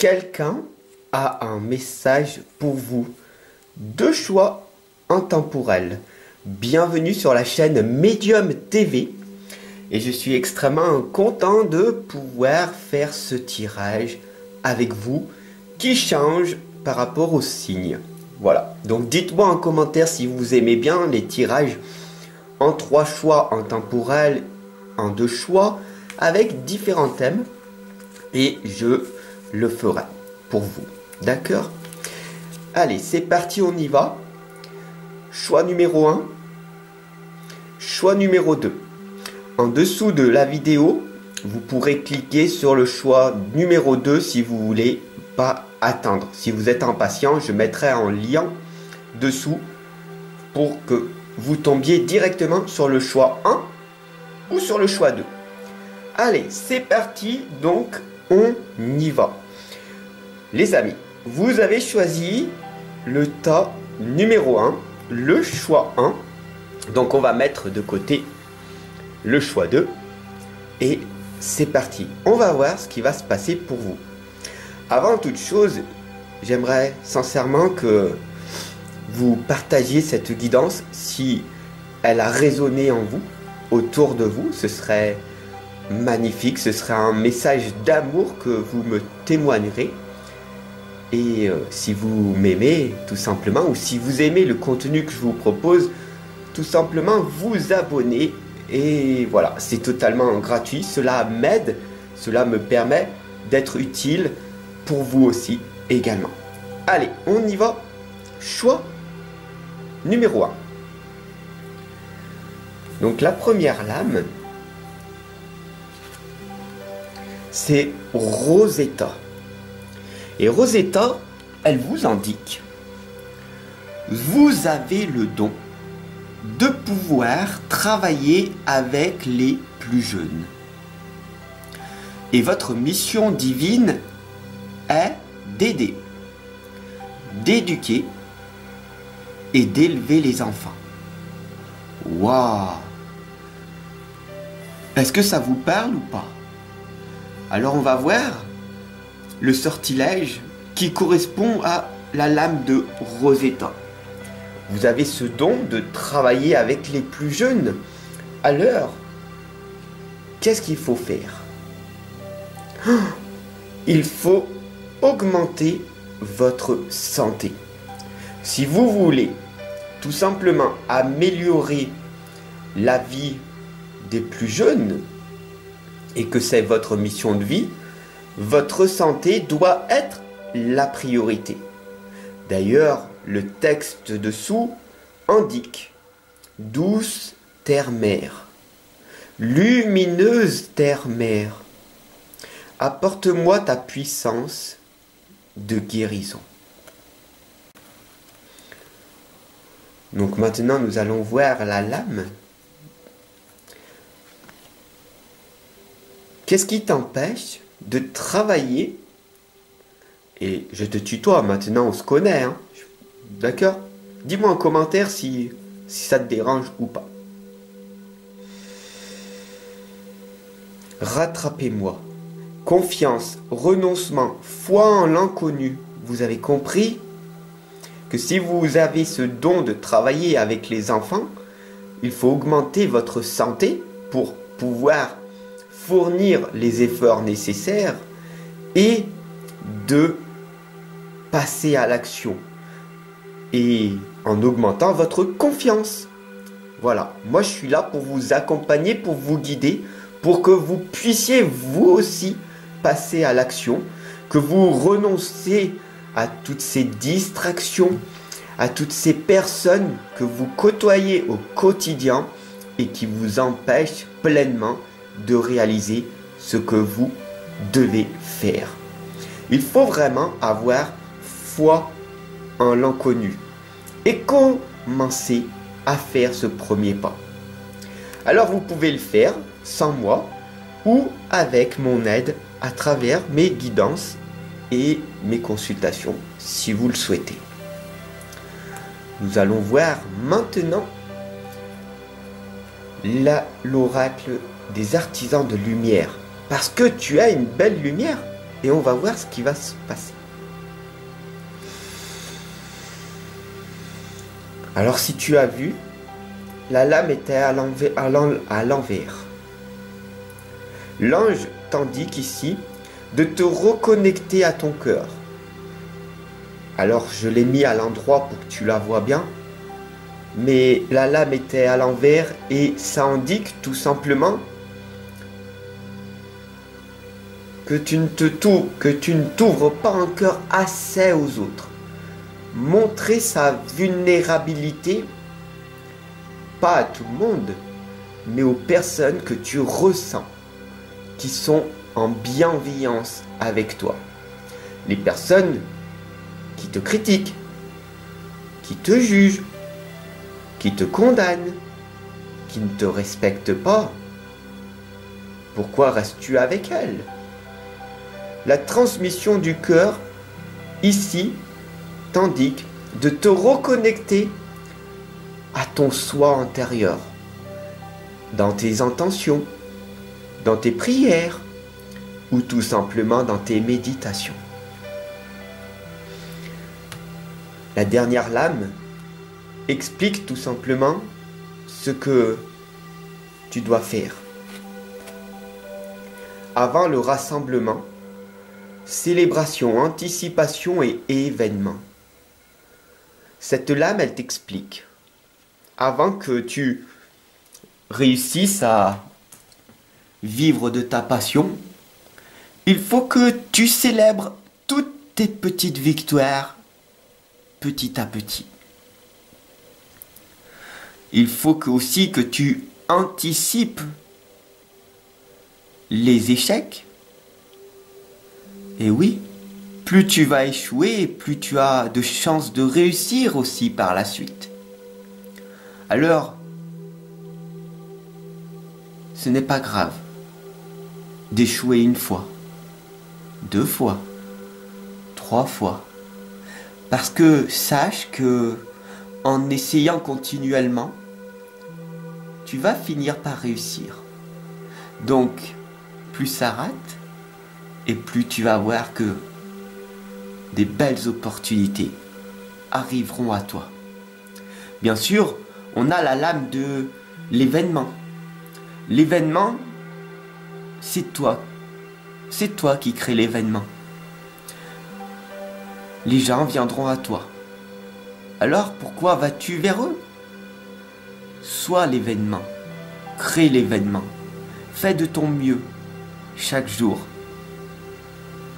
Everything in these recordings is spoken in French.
Quelqu'un a un message pour vous. Deux choix intemporels. Bienvenue sur la chaîne Medium TV. Et je suis extrêmement content de pouvoir faire ce tirage avec vous qui change par rapport aux signes. Voilà. Donc dites-moi en commentaire si vous aimez bien les tirages en 3 choix intemporels, en 2 choix, avec différents thèmes. Et je le ferai pour vous. D'accord? Allez, c'est parti, on y va. Choix numéro 1. Choix numéro 2. En dessous de la vidéo, vous pourrez cliquer sur le choix numéro 2 si vous voulez pas attendre. Si vous êtes impatient, je mettrai un lien dessous pour que vous tombiez directement sur le choix 1 ou sur le choix 2. Allez, c'est parti, donc on y va. Les amis, vous avez choisi le tas numéro 1, le choix 1. Donc on va mettre de côté le choix 2. Et c'est parti. On va voir ce qui va se passer pour vous. Avant toute chose, j'aimerais sincèrement que vous partagiez cette guidance si elle a résonné en vous, autour de vous. Ce serait magnifique, ce serait un message d'amour que vous me témoignerez. Et si vous m'aimez tout simplement, ou si vous aimez le contenu que je vous propose, tout simplement vous abonner. Et voilà, c'est totalement gratuit, cela m'aide, cela me permet d'être utile pour vous aussi également. Allez, on y va. Choix numéro 1. Donc la première lame, c'est Rosetta. Et Rosetta, elle vous indique, vous avez le don de pouvoir travailler avec les plus jeunes. Et votre mission divine est d'aider, d'éduquer et d'élever les enfants. Waouh! Est-ce que ça vous parle ou pas? Alors on va voir le sortilège qui correspond à la lame de Rosetta. Vous avez ce don de travailler avec les plus jeunes. Alors, qu'est-ce qu'il faut faire? Il faut augmenter votre santé. Si vous voulez tout simplement améliorer la vie des plus jeunes et que c'est votre mission de vie, votre santé doit être la priorité. D'ailleurs, le texte dessous indique douce terre-mère, lumineuse terre-mère, apporte-moi ta puissance de guérison. Donc maintenant, nous allons voir la lame. Qu'est-ce qui t'empêche de travailler? Et je te tutoie, maintenant on se connaît, hein? D'accord? Dis-moi en commentaire si ça te dérange ou pas. Rattrapez-moi. Confiance, renoncement, foi en l'inconnu. Vous avez compris que si vous avez ce don de travailler avec les enfants, il faut augmenter votre santé pour pouvoir fournir les efforts nécessaires et de passer à l'action. Et en augmentant votre confiance. Voilà, moi je suis là pour vous accompagner, pour vous guider, pour que vous puissiez vous aussi passer à l'action, que vous renonciez à toutes ces distractions, à toutes ces personnes que vous côtoyez au quotidien et qui vous empêchent pleinement de réaliser ce que vous devez faire. Il faut vraiment avoir foi en l'inconnu et commencer à faire ce premier pas. Alors vous pouvez le faire sans moi ou avec mon aide à travers mes guidances et mes consultations si vous le souhaitez. Nous allons voir maintenant l'oracle des artisans de lumière. Parce que tu as une belle lumière. et on va voir ce qui va se passer. Alors si tu as vu, la lame était à l'envers. L'ange t'indique ici de te reconnecter à ton cœur. Alors je l'ai mis à l'endroit pour que tu la vois bien. Mais la lame était à l'envers et ça indique tout simplement que tu ne t'ouvres pas un cœur assez aux autres. Montrer sa vulnérabilité, pas à tout le monde, mais aux personnes que tu ressens, qui sont en bienveillance avec toi. Les personnes qui te critiquent, qui te jugent, qui te condamnent, qui ne te respectent pas. Pourquoi restes-tu avec elles? La transmission du cœur, ici, t'indique de te reconnecter à ton soi intérieur, dans tes intentions, dans tes prières, ou tout simplement dans tes méditations. La dernière lame explique tout simplement ce que tu dois faire. Avant le rassemblement, célébration, anticipation et événement. Cette lame, elle t'explique. Avant que tu réussisses à vivre de ta passion, il faut que tu célèbres toutes tes petites victoires petit à petit. Il faut aussi que tu anticipes les échecs. Et oui, plus tu vas échouer, plus tu as de chances de réussir aussi par la suite. Alors, ce n'est pas grave d'échouer une fois, 2 fois, 3 fois. Parce que sache que en essayant continuellement, tu vas finir par réussir. Donc, plus ça rate, et plus tu vas voir que des belles opportunités arriveront à toi. Bien sûr, on a la lame de l'événement. L'événement, c'est toi. C'est toi qui crée l'événement. Les gens viendront à toi. Alors pourquoi vas-tu vers eux? Sois l'événement. Crée l'événement. Fais de ton mieux chaque jour.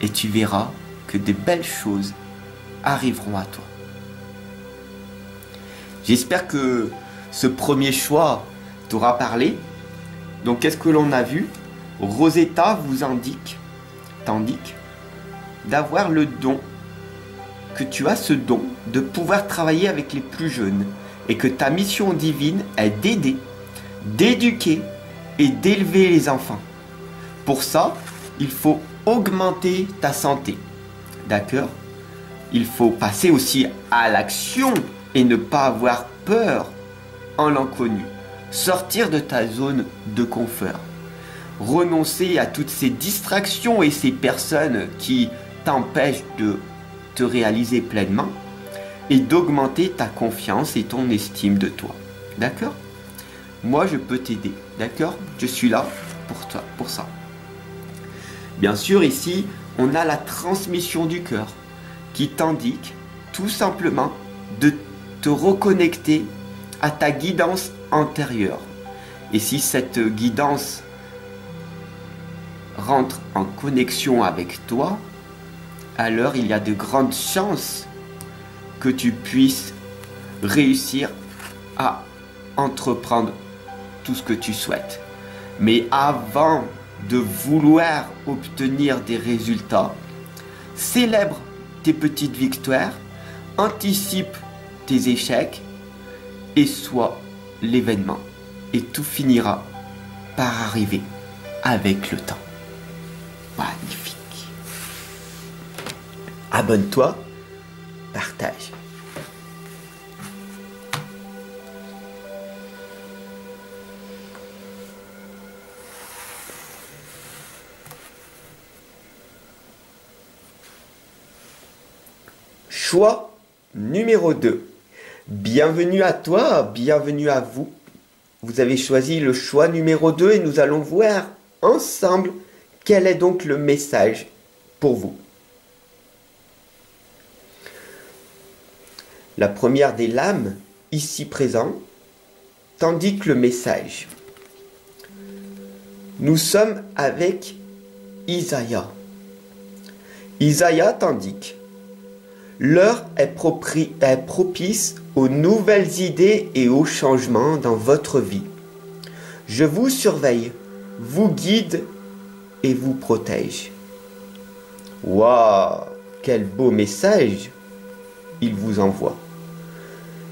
Et tu verras que de belles choses arriveront à toi. J'espère que ce premier choix t'aura parlé. Donc qu'est-ce que l'on a vu? Rosetta t'indique d'avoir le don, que tu as ce don de pouvoir travailler avec les plus jeunes et que ta mission divine est d'aider, d'éduquer et d'élever les enfants. Pour ça, il faut augmenter ta santé. D'accord? Il faut passer aussi à l'action et ne pas avoir peur en l'inconnu. Sortir de ta zone de confort. Renoncer à toutes ces distractions et ces personnes qui t'empêchent de te réaliser pleinement et d'augmenter ta confiance et ton estime de toi. D'accord? Moi, je peux t'aider. D'accord? Je suis là pour toi, pour ça. Bien sûr, ici, on a la transmission du cœur qui t'indique tout simplement de te reconnecter à ta guidance antérieure. Et si cette guidance rentre en connexion avec toi, alors il y a de grandes chances que tu puisses réussir à entreprendre tout ce que tu souhaites. Mais avant de vouloir obtenir des résultats, célèbre tes petites victoires, anticipe tes échecs et sois l'événement. Et tout finira par arriver avec le temps. Magnifique. Abonne-toi, partage. choix numéro 2. Bienvenue à toi, bienvenue à vous. Vous avez choisi le choix numéro 2 et nous allons voir ensemble quel est donc le message pour vous. La première des lames, ici présent, t'indique le message. Nous sommes avec Isaïe. Isaïe t'indique. L'heure est propice aux nouvelles idées et aux changements dans votre vie. Je vous surveille, vous guide et vous protège. Waouh, quel beau message il vous envoie.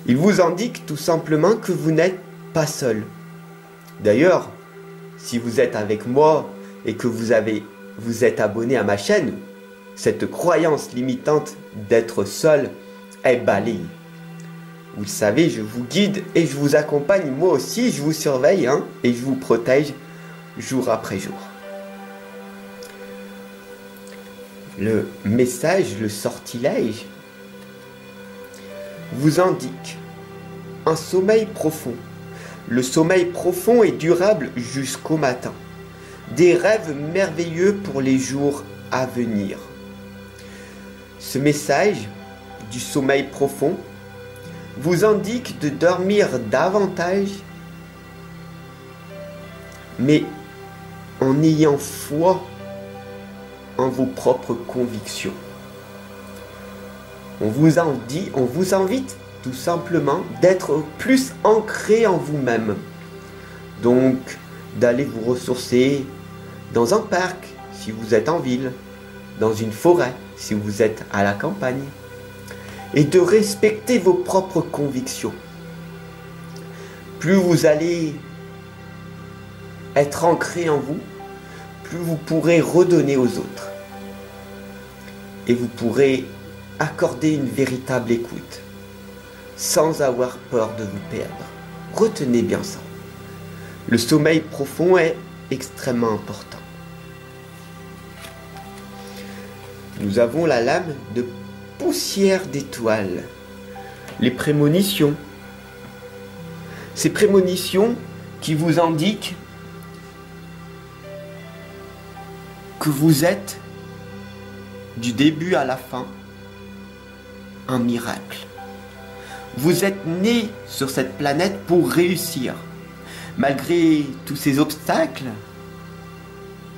Il vous indique tout simplement que vous n'êtes pas seul. D'ailleurs, si vous êtes avec moi et que vous êtes abonné à ma chaîne, cette croyance limitante d'être seul est balayée. Vous le savez, je vous guide et je vous accompagne. Moi aussi, je vous surveille et je vous protège jour après jour. Le message, le sortilège, vous indique un sommeil profond. Le sommeil profond est durable jusqu'au matin. Des rêves merveilleux pour les jours à venir. Ce message du sommeil profond vous indique de dormir davantage, mais en ayant foi en vos propres convictions. On vous invite tout simplement d'être plus ancré en vous-même. Donc, d'aller vous ressourcer dans un parc si vous êtes en ville, dans une forêt si vous êtes à la campagne, et de respecter vos propres convictions. Plus vous allez être ancré en vous, plus vous pourrez redonner aux autres. Et vous pourrez accorder une véritable écoute, sans avoir peur de vous perdre. Retenez bien ça. Le sommeil profond est extrêmement important. Nous avons la lame de poussière d'étoiles. Les prémonitions. Ces prémonitions qui vous indiquent que vous êtes, du début à la fin, un miracle. Vous êtes né sur cette planète pour réussir. Malgré tous ces obstacles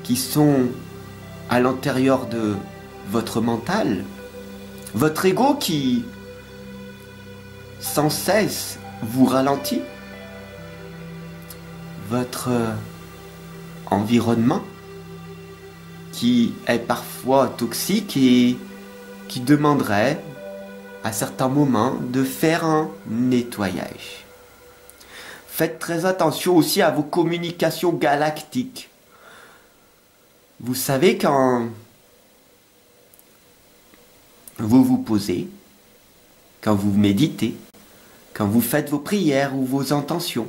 qui sont à l'intérieur de votre mental, votre ego qui sans cesse vous ralentit, votre environnement qui est parfois toxique et qui demanderait à certains moments de faire un nettoyage. Faites très attention aussi à vos communications galactiques. Vous savez, quand vous vous posez, quand vous méditez, quand vous faites vos prières ou vos intentions,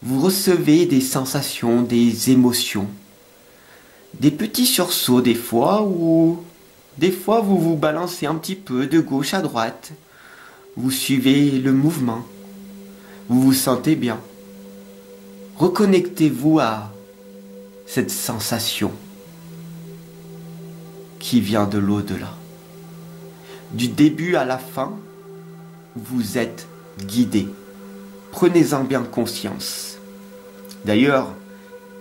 vous recevez des sensations, des émotions, des petits sursauts des fois, ou des fois vous vous balancez un petit peu de gauche à droite, vous suivez le mouvement, vous vous sentez bien. Reconnectez-vous à cette sensation qui vient de l'au-delà. Du début à la fin, vous êtes guidé. Prenez-en bien conscience. D'ailleurs,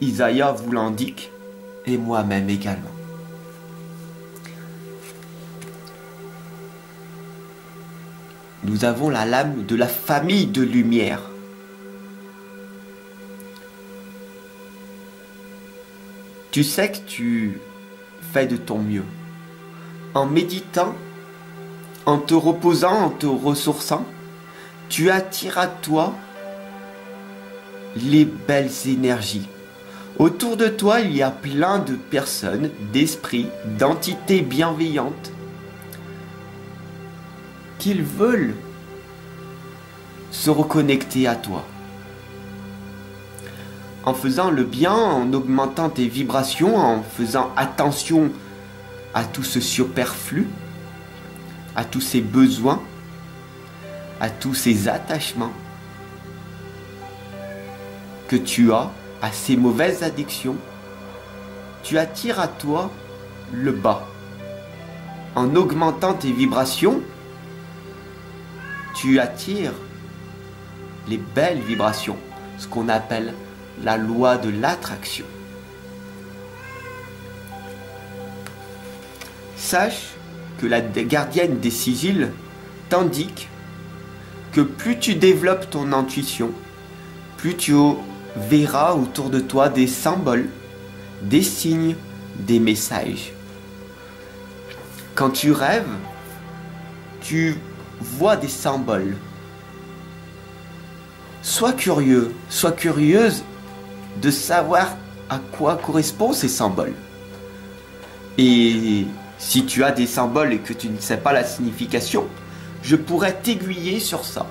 Isaïe vous l'indique, et moi-même également. Nous avons la lame de la famille de lumière. Tu sais que tu fais de ton mieux. En méditant, en te reposant, en te ressourçant, tu attires à toi les belles énergies. Autour de toi, il y a plein de personnes, d'esprits, d'entités bienveillantes qui veulent se reconnecter à toi. En faisant le bien, en augmentant tes vibrations, en faisant attention à tout ce superflu, à tous ces besoins, à tous ces attachements que tu as, à ces mauvaises addictions, tu attires à toi le bas. En augmentant tes vibrations, tu attires les belles vibrations, ce qu'on appelle la loi de l'attraction. Sache que la gardienne des sigils t'indique que plus tu développes ton intuition, plus tu verras autour de toi des symboles, des signes, des messages. Quand tu rêves, tu vois des symboles. Sois curieux, sois curieuse de savoir à quoi correspondent ces symboles. Et si tu as des symboles et que tu ne sais pas la signification, je pourrais t'aiguiller sur ça,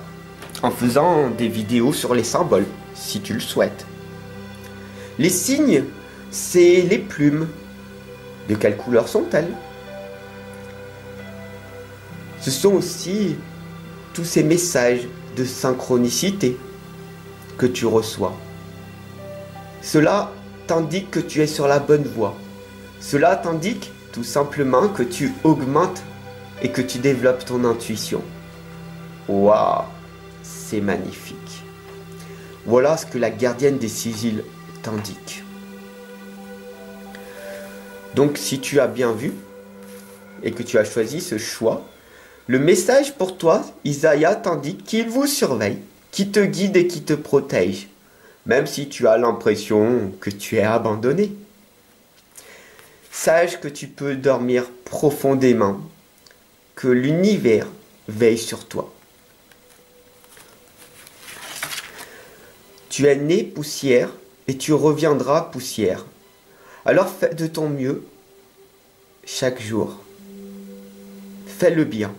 en faisant des vidéos sur les symboles, si tu le souhaites. Les signes, c'est les plumes. De quelle couleur sont-elles? Ce sont aussi tous ces messages de synchronicité que tu reçois. Cela t'indique que tu es sur la bonne voie. Cela t'indique tout simplement que tu augmentes et que tu développes ton intuition. Waouh, c'est magnifique. Voilà ce que la gardienne des sigils t'indique. Donc si tu as bien vu et que tu as choisi ce choix, le message pour toi, Isaïa, t'indique qu'il vous surveille, qu'il te guide et qu'il te protège, même si tu as l'impression que tu es abandonné. Sache que tu peux dormir profondément, que l'univers veille sur toi. Tu es né poussière et tu reviendras poussière. Alors fais de ton mieux chaque jour. Fais le bien.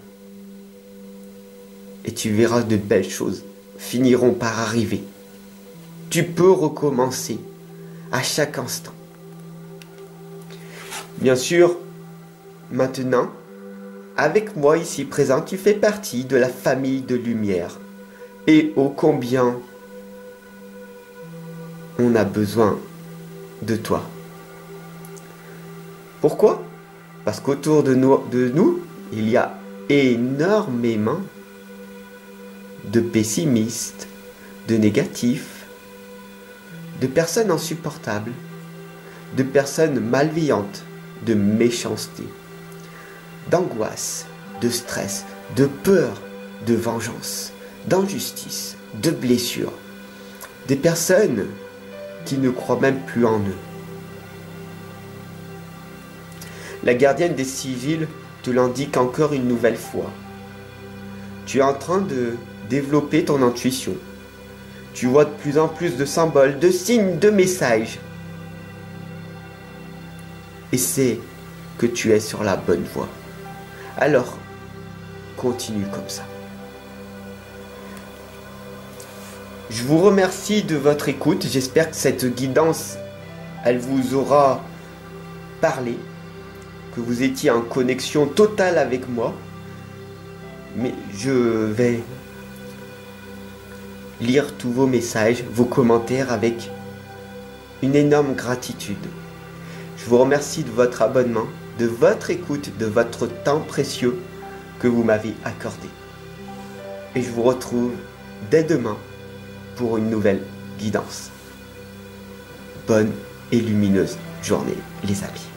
Et tu verras de belles choses finiront par arriver. Tu peux recommencer à chaque instant. Bien sûr, maintenant, avec moi ici présent, tu fais partie de la famille de lumière. Et ô combien on a besoin de toi. Pourquoi? Parce qu'autour de nous, il y a énormément de pessimistes, de négatifs, de personnes insupportables, de personnes malveillantes, de méchanceté, d'angoisse, de stress, de peur, de vengeance, d'injustice, de blessures, des personnes qui ne croient même plus en eux. La gardienne des sigils te l'indique encore une nouvelle fois. Tu es en train de développer ton intuition. Tu vois de plus en plus de symboles, de signes, de messages. Et c'est que tu es sur la bonne voie. Alors, continue comme ça. Je vous remercie de votre écoute. J'espère que cette guidance, elle vous aura parlé, que vous étiez en connexion totale avec moi. Mais je vais lire tous vos messages, vos commentaires avec une énorme gratitude. Je vous remercie de votre abonnement, de votre écoute, de votre temps précieux que vous m'avez accordé. Et je vous retrouve dès demain pour une nouvelle guidance. Bonne et lumineuse journée, les amis.